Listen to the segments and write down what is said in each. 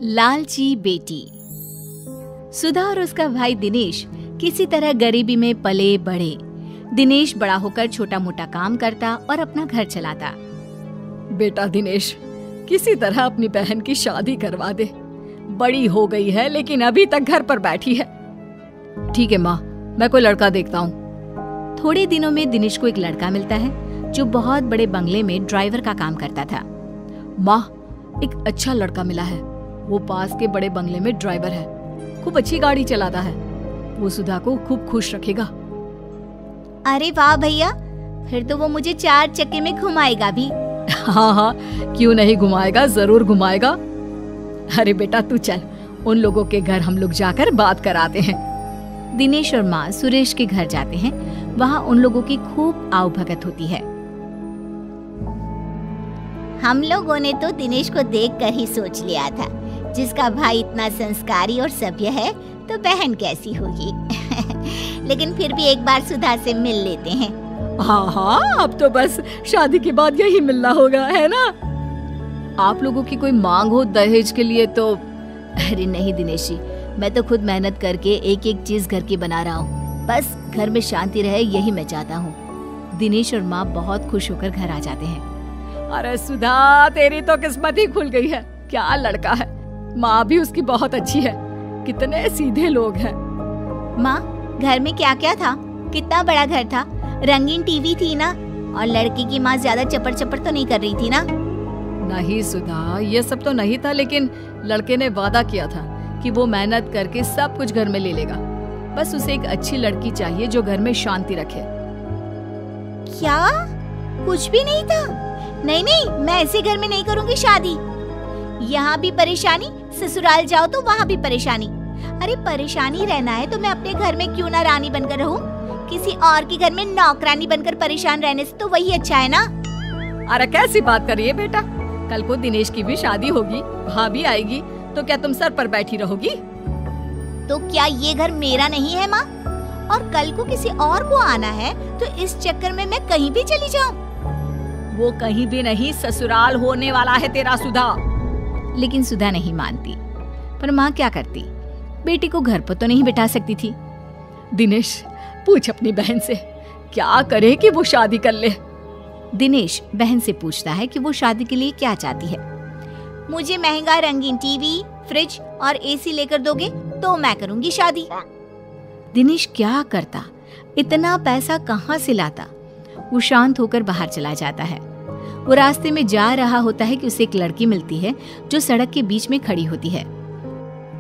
लालची बेटी। सुधा और उसका भाई दिनेश किसी तरह गरीबी में पले बढ़े। दिनेश बड़ा होकर छोटा मोटा काम करता और अपना घर चलाता। बेटा दिनेश, किसी तरह अपनी बहन की शादी करवा दे। बड़ी हो गई है लेकिन अभी तक घर पर बैठी है। ठीक है माँ, मैं कोई लड़का देखता हूँ। थोड़े दिनों में दिनेश को एक लड़का मिलता है जो बहुत बड़े बंगले में ड्राइवर का काम करता था। माँ, एक अच्छा लड़का मिला है। वो पास के बड़े बंगले में ड्राइवर है, खूब अच्छी गाड़ी चलाता है। वो सुधा को खूब खुश रखेगा। अरे वाह भैया, फिर तो वो मुझे 4 चक्के में घुमाएगा भी। हाँ हाँ, क्यों नहीं घुमाएगा, जरूर घुमाएगा। अरे बेटा तू चल, उन लोगों के घर हम लोग जाकर बात कराते हैं। दिनेश और माँ सुरेश के घर जाते हैं। वहाँ उन लोगों की खूब आवभगत होती है। हम लोगों ने तो दिनेश को देखकर ही सोच लिया था, जिसका भाई इतना संस्कारी और सभ्य है तो बहन कैसी होगी। लेकिन फिर भी एक बार सुधा से मिल लेते हैं। हाँ हाँ, अब तो बस शादी के बाद यही मिलना होगा, है ना? आप लोगों की कोई मांग हो दहेज के लिए तो? अरे नहीं दिनेश जी, मैं तो खुद मेहनत करके एक एक चीज घर की बना रहा हूँ। बस घर में शांति रहे, यही मैं चाहता हूँ। दिनेश और माँ बहुत खुश होकर घर आ जाते हैं। अरे सुधा, तेरी तो किस्मत ही खुल गई है। क्या लड़का है। माँ भी उसकी बहुत अच्छी है। कितने सीधे लोग हैं। माँ, घर में क्या क्या था? कितना बड़ा घर था? रंगीन टीवी थी ना? और लड़की की माँ ज्यादा चपर चपर तो नहीं कर रही थी ना? नहीं सुधा, ये सब तो नहीं था, लेकिन लड़के ने वादा किया था कि वो मेहनत करके सब कुछ घर में ले लेगा। बस उसे एक अच्छी लड़की चाहिए जो घर में शांति रखे। क्या? कुछ भी नहीं था? नहीं नहीं, मैं ऐसे घर में नहीं करूँगी शादी। यहाँ भी परेशानी, ससुराल जाओ तो वहाँ भी परेशानी। अरे परेशानी रहना है तो मैं अपने घर में क्यों ना रानी बनकर रहूं? किसी और के घर में नौकरानी बनकर परेशान रहने से तो वही अच्छा है ना? अरे कैसी बात कर रही है बेटा? कल को दिनेश की भी शादी होगी, भाभी आएगी, तो क्या तुम सर पर बैठी रहोगी? तो क्या ये घर मेरा नहीं है माँ? और कल को किसी और को आना है तो इस चक्कर में मैं कहीं भी चली जाऊँ? वो कहीं भी नहीं, ससुराल होने वाला है तेरा सुधा। लेकिन सुधा नहीं मानती। पर माँ क्या करती? बेटी को घर पर तो नहीं बिठा सकती थी। दिनेश, पूछ अपनी बहन से क्या करे कि वो शादी कर ले। दिनेश बहन से पूछता है कि वो शादी के लिए क्या चाहती है। मुझे महंगा रंगीन टीवी, फ्रिज और एसी लेकर दोगे तो मैं करूंगी शादी। दिनेश क्या करता? इतना पैसा कहाँ से लाता? वो शांत होकर बाहर चला जाता है। वो रास्ते में जा रहा होता है कि उसे एक लड़की मिलती है जो सड़क के बीच में खड़ी होती है।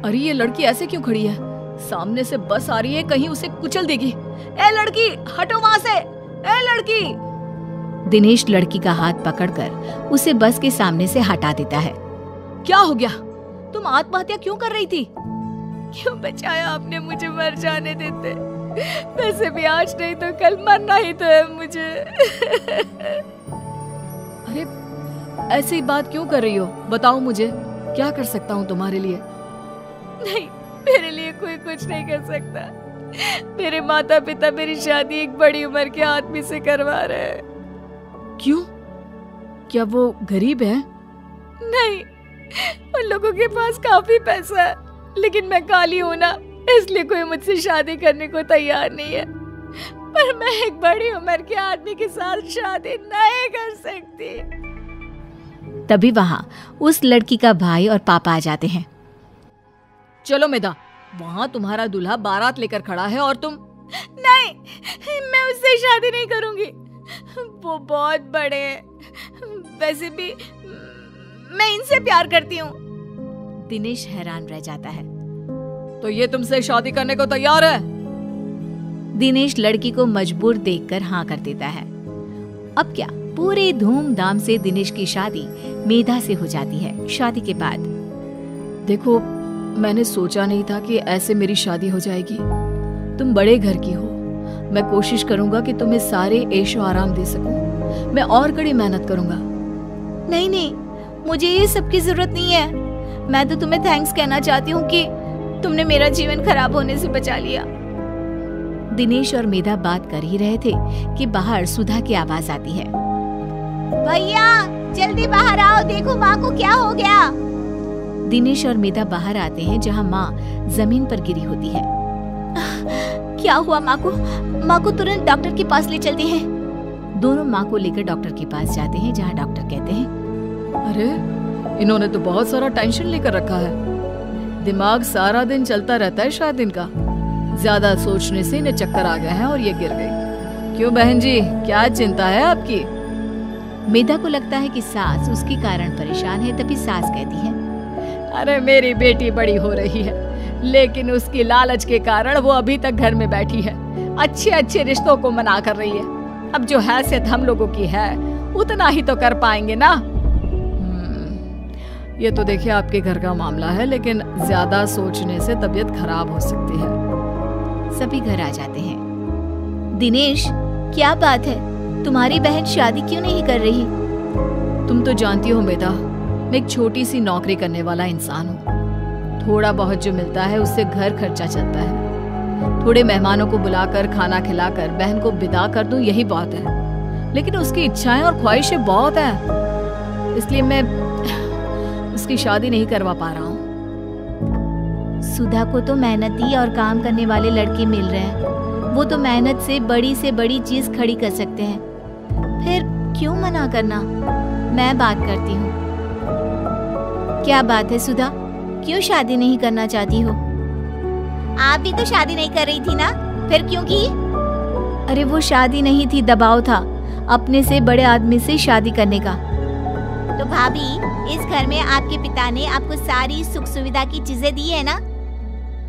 अरे ये लड़की ऐसे क्यों खड़ी है? सामने से बस आ रही है, कहीं उसे कुचल देगी। ए लड़की, हटो वहाँ से। ए लड़की। दिनेश लड़की का हाथ पकड़कर उसे बस के सामने से हटा देता है। क्या हो गया? तुम आत्महत्या क्यों कर रही थी? क्यों बचाया आपने मुझे? मर जाने देते। वैसे भी आज नहीं तो कल मरना ही तो है मुझे। अरे ऐसी बात क्यों कर रही हो? बताओ मुझे, क्या कर सकता हूँ तुम्हारे लिए? नहीं, मेरे लिए कोई कुछ नहीं कर सकता। मेरे माता पिता मेरी शादी एक बड़ी उम्र के आदमी से करवा रहे हैं। क्यों? क्या वो गरीब है? नहीं, उन लोगों के पास काफी पैसा है, लेकिन मैं काली हूँ ना, इसलिए कोई मुझसे शादी करने को तैयार नहीं है। पर मैं एक बड़ी उम्र के आदमी के साथ शादी नहीं कर सकती। तभी वहाँ उस लड़की का भाई और पापा आ जाते हैं। चलो मेधा, वहाँ तुम्हारा दूल्हा बारात लेकर खड़ा है और तुम? नहीं, मैं उससे शादी नहीं करूंगी। वो बहुत बड़े हैं। वैसे भी मैं इनसे प्यार करती हूँ। दिनेश हैरान रह जाता है। तो ये तुमसे शादी करने को तैयार है? दिनेश लड़की को मजबूर देखकर हाँ कर देता है। अब क्या, पूरे धूमधाम से दिनेश की शादी मेधा से हो जाती है। शादी के बाद देखो, मैंने सोचा नहीं था कि ऐसे मेरी शादी हो जाएगी। तुम बड़े घर की हो, मैं कोशिश करूंगा कि तुम्हें सारे ऐशो आराम दे सकूं। मैं और कड़ी मेहनत करूंगा। नहीं नहीं, मुझे ये सब की जरूरत नहीं है। मैं तो तुम्हें थैंक्स कहना चाहती हूँ कि तुमने मेरा जीवन खराब होने से बचा लिया। दिनेश और मेधा बात कर ही रहे थे कि बाहर सुधा की आवाज आती है। भैया, जल्दी बाहर आओ, देखो माँ को क्या हो गया। दिनेश और मेधा बाहर आते हैं जहाँ माँ जमीन पर गिरी होती है। क्या हुआ माँ को? माँ को तुरंत डॉक्टर के पास ले चलते हैं। दोनों माँ को लेकर डॉक्टर के पास जाते हैं जहाँ डॉक्टर कहते हैं, अरे इन्होंने तो बहुत सारा टेंशन लेकर रखा है। दिमाग सारा दिन चलता रहता है शायद इनका। ज्यादा सोचने से इन्हें चक्कर आ गए हैं और ये गिर गई। क्यों बहन जी, क्या चिंता है आपकी? मेधा को लगता है कि सास उसके कारण परेशान है, तभी सास कहती है, अरे मेरी बेटी बड़ी हो रही है, लेकिन उसकी लालच के कारण वो अभी तक घर में बैठी है। अच्छे अच्छे रिश्तों को मना कर रही है। अब जो हैसियत हम लोगों की है उतना ही तो कर पाएंगे ना। ये तो देखिए आपके घर का मामला है, लेकिन ज्यादा सोचने से तबीयत खराब हो सकती है। सभी घर आ जाते हैं। दिनेश, क्या बात है, तुम्हारी बहन शादी क्यों नहीं कर रही? तुम तो जानती हो मेधा, मैं एक छोटी सी नौकरी करने वाला इंसान हूँ। थोड़ा बहुत जो मिलता है उससे घर खर्चा चलता है। थोड़े मेहमानों को बुलाकर खाना खिलाकर बहन को विदा कर दूं, यही बात है। लेकिन उसकी इच्छाएं और ख्वाहिशें बहुत हैं, इसलिए मैं उसकी शादी नहीं करवा पा रहा हूँ। सुधा को तो मेहनती और काम करने वाले लड़के मिल रहे हैं। वो तो मेहनत से बड़ी चीज खड़ी कर सकते हैं। फिर क्यों मना करना? मैं बात करती हूँ। क्या बात है सुधा, क्यों शादी नहीं करना चाहती हो? आप भी तो शादी नहीं कर रही थी ना, फिर क्यों की? अरे वो शादी नहीं थी, दबाव था अपने से बड़े आदमी से शादी करने का। तो भाभी, इस घर में आपके पिता ने आपको सारी सुख सुविधा की चीजें दी है ना?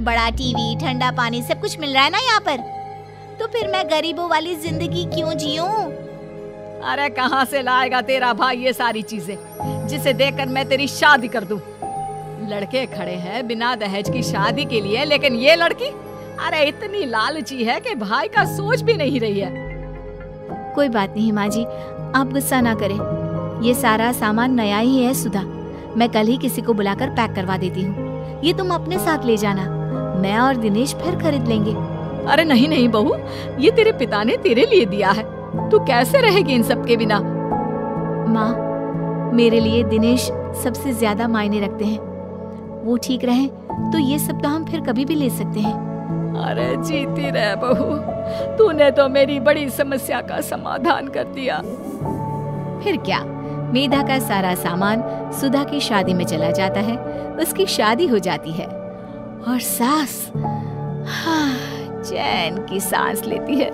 बड़ा टीवी, ठंडा पानी, सब कुछ मिल रहा है ना यहाँ पर। तो फिर मैं गरीबों वाली जिंदगी क्यों जीऊं? अरे कहाँ से लाएगा तेरा भाई ये सारी चीजें, जिसे देखकर मैं तेरी शादी कर दूं? लड़के खड़े हैं बिना दहेज की शादी के लिए, लेकिन ये लड़की अरे इतनी लालची है कि भाई का सोच भी नहीं रही है। कोई बात नहीं माँ जी, आप गुस्सा ना करें। ये सारा सामान नया ही है सुधा। मैं कल ही किसी को बुलाकर पैक करवा देती हूँ। ये तुम अपने साथ ले जाना, मैं और दिनेश फिर खरीद लेंगे। अरे नहीं नहीं बहू, ये तेरे पिता ने तेरे लिए दिया है, तू कैसे रहेगी इन सब के बिना? माँ, मेरे लिए दिनेश सबसे ज्यादा मायने रखते हैं। वो ठीक रहे तो ये सब तो हम फिर कभी भी ले सकते हैं। अरे जीती रह बहू, तूने तो मेरी बड़ी समस्या का समाधान कर दिया। फिर क्या, मेधा का सारा सामान सुधा की शादी में चला जाता है। उसकी शादी हो जाती है और सास चैन की सांस लेती है।